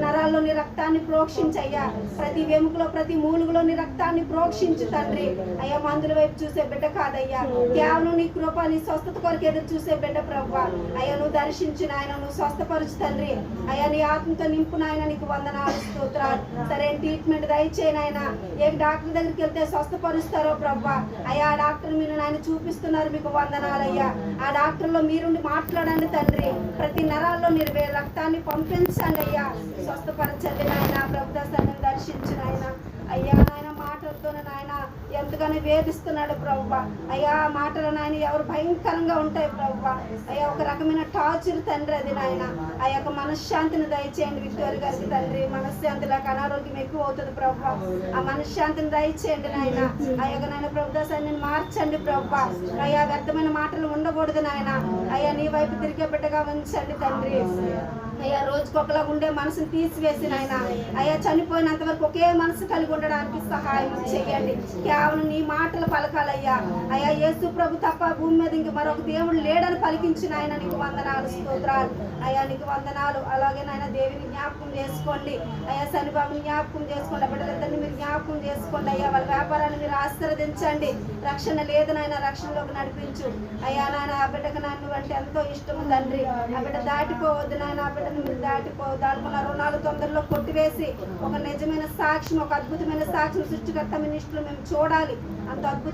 నరాల్లోని రక్తాన్ని ప్రోక్షించయ్యా, ప్రతి వెముకలో ప్రతి మూలుగులోని రక్తాన్ని ప్రోక్షించు తండ్రి. అయ్యా మందుల వైపు చూసే బిడ్డ కాదయ్యా, కేవలం నీ కృప నీ స్వస్థత కొరకు ఎదురు చూసే బిడ్డ ప్రభువా. అయ్యా నువ్వు దర్శించు నాయన, నువ్వు స్వస్థపరచు తండ్రి. అయ్యా నీ ఆత్మతో నింపు నాయన, నీకు వందనాలు స్తోత్రాలు. సరైన ట్రీట్మెంట్ దయచేయి నాయన. ఏ డాక్టర్ దగ్గరికి వెళ్తే స్వస్థపరుస్తారో ప్రభువా, అయ్యా ఆ డాక్టర్ మీరు నాయన చూపిస్తున్నారు, మీకు వందనాలయ్యా. ఆ డాక్టర్లో మీరుండి మాట్లాడండి తండ్రి. ప్రతి నరాల్లో మీరు రక్తాన్ని పంపించండి అయ్యా, స్వస్థపరచండి నాయన. ప్రభుత్వాన్ని దర్శించు నాయన. అయ్యా నాయన మాటలతోనే నాయన ఎంతగానో వేధిస్తున్నాడు ప్రభువా. అయ్యా మాటలు నాయన ఎవరు భయంకరంగా ఉంటాయి ప్రభువా. అయ్యా ఒక రకమైన టార్చర్ తండ్రి అది నాయన. ఆ యొక్క మనశ్శాంతిని దయచేయండి విక్టోరి గారికి తండ్రి. మనశ్శాంతి లేక అనారోగ్యం ఎక్కువ అవుతుంది ప్రభువా. ఆ మనశ్శాంతిని దయచేయండి నాయన. ఆ యొక్క నాయన ప్రభుత్వాన్ని మార్చండి ప్రభువా. అయ్యా వ్యర్థమైన మాటలు ఉండకూడదు నాయన. అయ్యా నీ వైపు తిరిగే బిడ్డగా ఉంచండి తండ్రి. అయ్యా రోజుకొకలా ఉండే మనసును తీసివేసి నాయన, అయ్యా చనిపోయినంత వరకు ఒకే మనసు కలిగి ఉండడానికి సహాయం చేయండి. కేవలం నీ మాటలు పలకాలయ్యా. అయ్యా యేసు ప్రభు తప్ప భూమి మీద ఇంక మరొక దేవుడు లేడని పలికించిన ఆయన నీకు వందనాలు స్తోత్రాలు. అయ్యా నీకు వందనాలు. అలాగే నాయన దేవిని జ్ఞాపకం చేసుకోండి. అయ్యా శనిబాబుని జ్ఞాపకం చేసుకోండి. బిడ్డలిద్దరిని మీరు జ్ఞాపకం చేసుకోండి. అయ్యా వాళ్ళ వ్యాపారాన్ని మీరు ఆశీర్వదించండి. రక్షణ లేదు నాయన, రక్షణలోకి నడిపించు. అయ్యా నాయన ఆ బిడ్డకు నన్ను అంటే ఎంతో ఇష్టం తండ్రి. ఆ బిడ్డ దాటిపోవద్దు నాయన, ఆ బిడ్డను మీరు దాటిపోవద్దు. అనుకున్న రుణాలు తొందరలో కొట్టివేసి ఒక నిజమైన సాక్ష్యం, ఒక అద్భుతమైన సాక్ష్యం సృష్టికర్త మినిస్టర్లో మేము చూడాలి. అంత అద్భుత